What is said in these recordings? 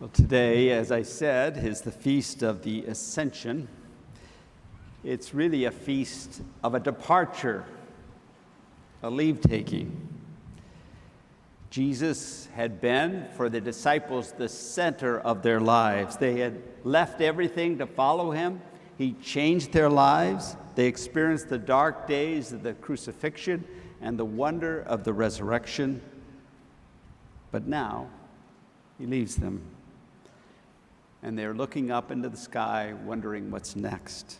Well, today, as I said, is the Feast of the Ascension. It's really a feast of a departure, a leave-taking. Jesus had been, for the disciples, the center of their lives. They had left everything to follow him. He changed their lives. They experienced the dark days of the crucifixion and the wonder of the resurrection. But now, he leaves them. And they're looking up into the sky, wondering what's next.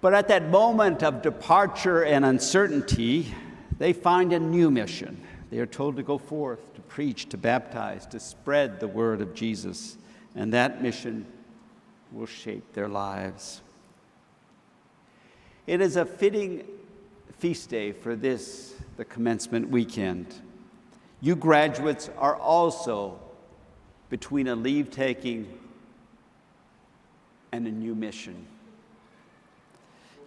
But at that moment of departure and uncertainty, they find a new mission. They are told to go forth, to preach, to baptize, to spread the word of Jesus. And that mission will shape their lives. It is a fitting feast day for this, the commencement weekend. You graduates are also between a leave-taking and a new mission.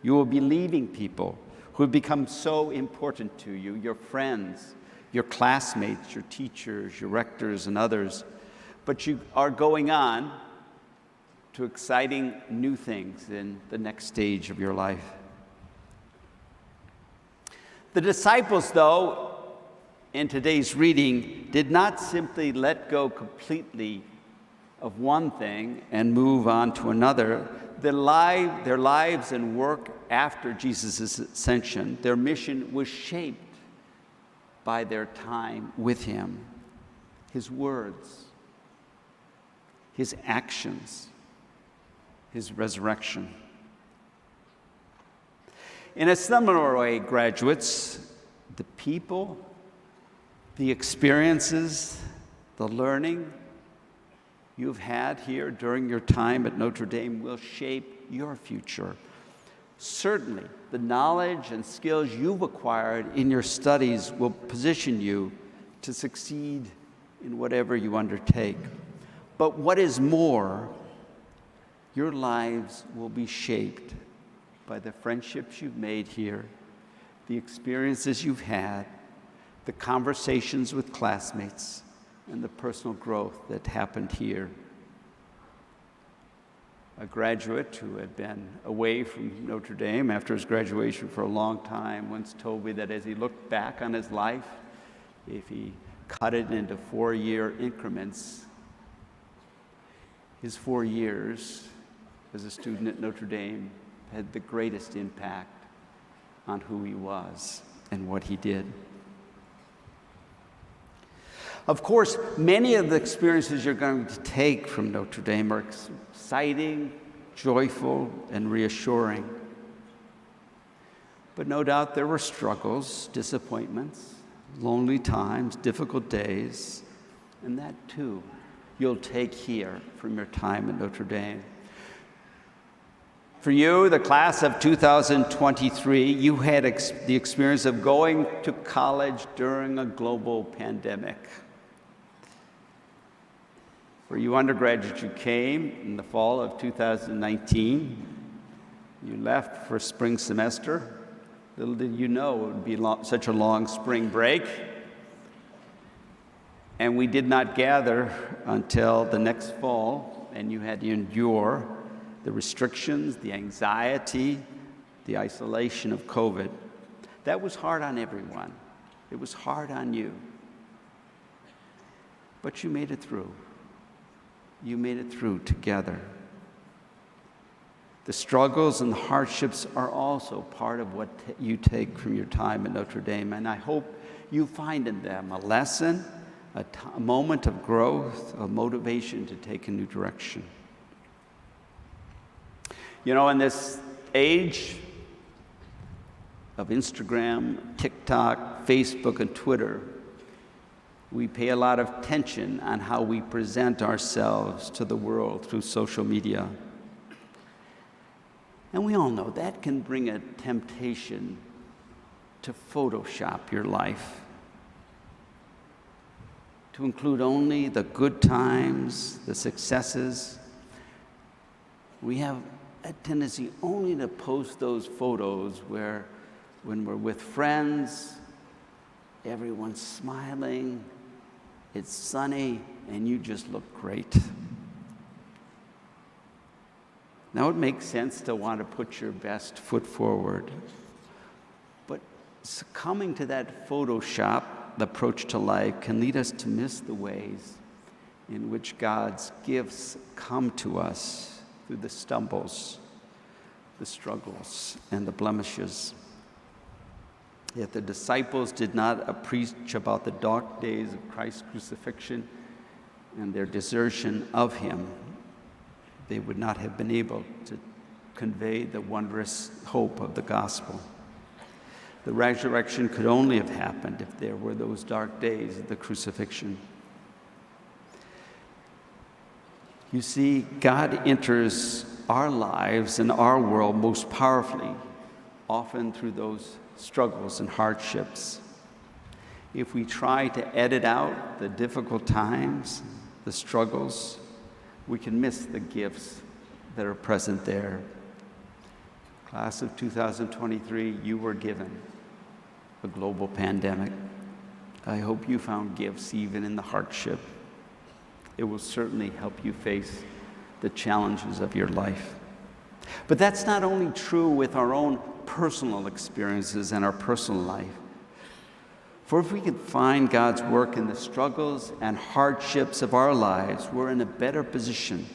You will be leaving people who have become so important to you, your friends, your classmates, your teachers, your rectors, and others. But you are going on to exciting new things in the next stage of your life. The disciples, though, in today's reading, did not simply let go completely of one thing and move on to another. Their lives and work after Jesus' ascension, their mission was shaped by their time with him, his words, his actions, his resurrection. In a similar way, graduates, the people, the experiences, the learning you've had here during your time at Notre Dame will shape your future. Certainly, the knowledge and skills you've acquired in your studies will position you to succeed in whatever you undertake. But what is more, your lives will be shaped by the friendships you've made here, the experiences you've had, the conversations with classmates, and the personal growth that happened here. A graduate who had been away from Notre Dame after his graduation for a long time once told me that as he looked back on his life, if he cut it into 4-year increments, his 4 years as a student at Notre Dame had the greatest impact on who he was and what he did. Of course, many of the experiences you're going to take from Notre Dame are exciting, joyful, and reassuring. But no doubt there were struggles, disappointments, lonely times, difficult days, and that too you'll take here from your time at Notre Dame. For you, the class of 2023, you had the experience of going to college during a global pandemic. For you undergraduates, you came in the fall of 2019. You left for spring semester. Little did you know it would be such a long spring break. And we did not gather until the next fall, and you had to endure the restrictions, the anxiety, the isolation of COVID. That was hard on everyone. It was hard on you. But you made it through. You made it through together. The struggles and the hardships are also part of what you take from your time at Notre Dame, and I hope you find in them a lesson, a moment of growth, a motivation to take a new direction. You know, in this age of Instagram, TikTok, Facebook, and Twitter, we pay a lot of attention on how we present ourselves to the world through social media. And we all know that can bring a temptation to Photoshop your life, to include only the good times, the successes. We have a tendency only to post those photos where, when we're with friends, everyone's smiling, It's sunny, and you just look great. Now, it makes sense to want to put your best foot forward. But succumbing to that Photoshop approach to life can lead us to miss the ways in which God's gifts come to us through the stumbles, the struggles, and the blemishes. Yet the disciples did not preach about the dark days of Christ's crucifixion and their desertion of him. They would not have been able to convey the wondrous hope of the gospel. The resurrection could only have happened if there were those dark days of the crucifixion. You see, God enters our lives and our world most powerfully, often through those struggles and hardships. If we try to edit out the difficult times, the struggles, we can miss the gifts that are present there. Class of 2023, you were given a global pandemic. I hope you found gifts even in the hardship. It will certainly help you face the challenges of your life. But that's not only true with our own personal experiences and our personal life. For if we can find God's work in the struggles and hardships of our lives, we're in a better position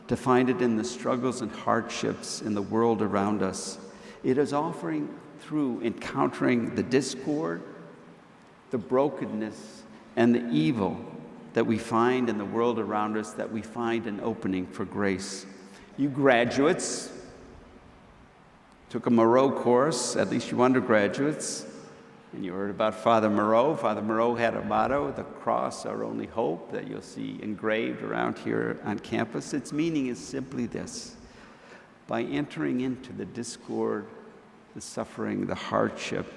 to find it in the struggles and hardships in the world around us. It is offering through encountering the discord, the brokenness, and the evil that we find in the world around us, that we find an opening for grace. You graduates took a Moreau course, at least you undergraduates, and you heard about Father Moreau. Father Moreau had a motto, "The cross, our only hope," that you'll see engraved around here on campus. Its meaning is simply this: by entering into the discord, the suffering, the hardship,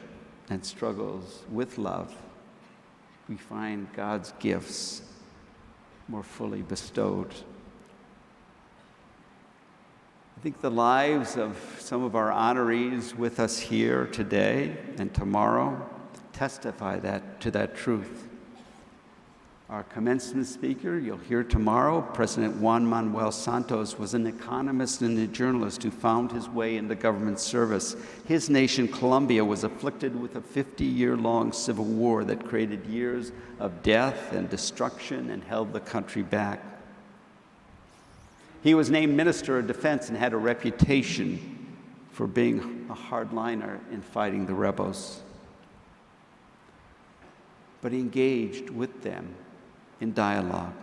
and struggles with love, we find God's gifts more fully bestowed. I think the lives of some of our honorees with us here today and tomorrow testify to that truth. Our commencement speaker, you'll hear tomorrow, President Juan Manuel Santos, was an economist and a journalist who found his way into government service. His nation, Colombia, was afflicted with a 50-year-long civil war that created years of death and destruction and held the country back. He was named Minister of Defense and had a reputation for being a hardliner in fighting the rebels. But he engaged with them in dialogue.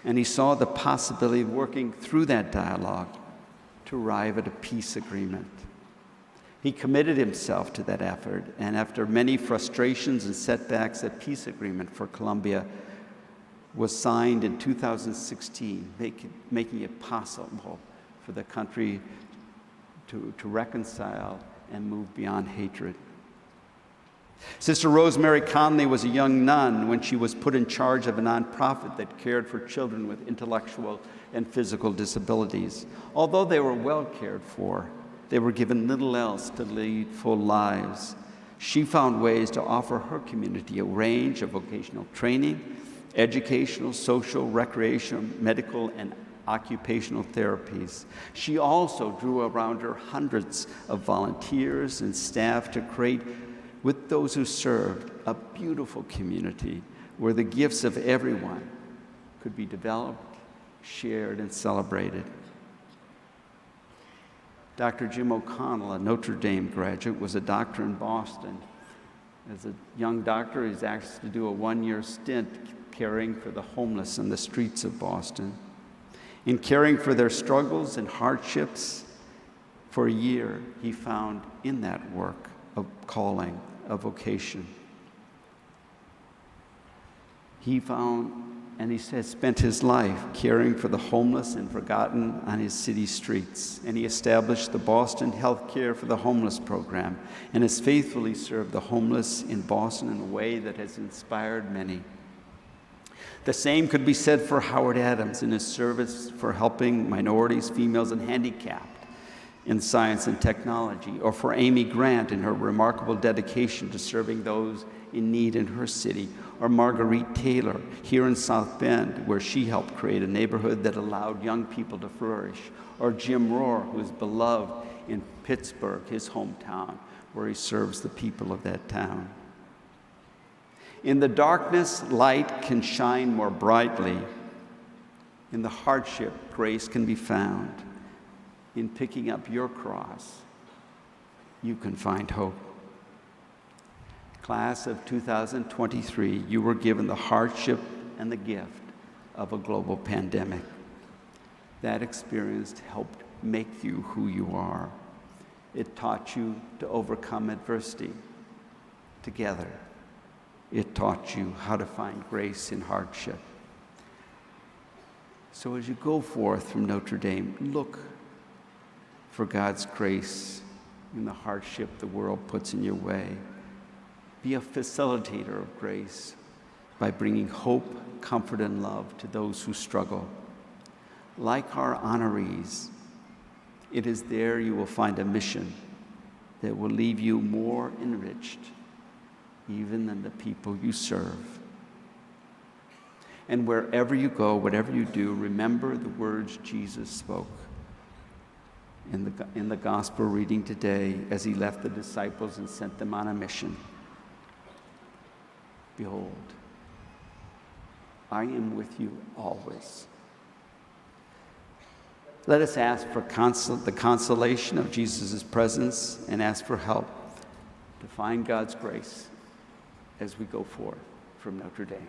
And he saw the possibility of working through that dialogue to arrive at a peace agreement. He committed himself to that effort, and after many frustrations and setbacks, a peace agreement for Colombia was signed in 2016, making it possible for the country to reconcile and move beyond hatred. Sister Rosemary Conley was a young nun when she was put in charge of a nonprofit that cared for children with intellectual and physical disabilities. Although they were well cared for, they were given little else to lead full lives. She found ways to offer her community a range of vocational training, educational, social, recreational, medical, and occupational therapies. She also drew around her hundreds of volunteers and staff to create, with those who served, a beautiful community where the gifts of everyone could be developed, shared, and celebrated. Dr. Jim O'Connell, a Notre Dame graduate, was a doctor in Boston. As a young doctor, he's asked to do a one-year stint caring for the homeless on the streets of Boston. In caring for their struggles and hardships, for a year, he found in that work a calling, a vocation. He found, and he says, spent his life caring for the homeless and forgotten on his city streets. And he established the Boston Health Care for the Homeless program and has faithfully served the homeless in Boston in a way that has inspired many. The same could be said for Howard Adams in his service for helping minorities, females, and handicapped in science and technology, or for Amy Grant in her remarkable dedication to serving those in need in her city, or Marguerite Taylor here in South Bend, where she helped create a neighborhood that allowed young people to flourish, or Jim Rohr, who is beloved in Pittsburgh, his hometown, where he serves the people of that town. In the darkness, light can shine more brightly. In the hardship, grace can be found. In picking up your cross, you can find hope. Class of 2023, you were given the hardship and the gift of a global pandemic. That experience helped make you who you are. It taught you to overcome adversity together. It taught you how to find grace in hardship. So as you go forth from Notre Dame, look for God's grace in the hardship the world puts in your way. Be a facilitator of grace by bringing hope, comfort, and love to those who struggle. Like our honorees, it is there you will find a mission that will leave you more enriched even than the people you serve. And wherever you go, whatever you do, remember the words Jesus spoke in the gospel reading today as he left the disciples and sent them on a mission. Behold, I am with you always. Let us ask for the consolation of Jesus' presence and ask for help to find God's grace as we go forth from Notre Dame.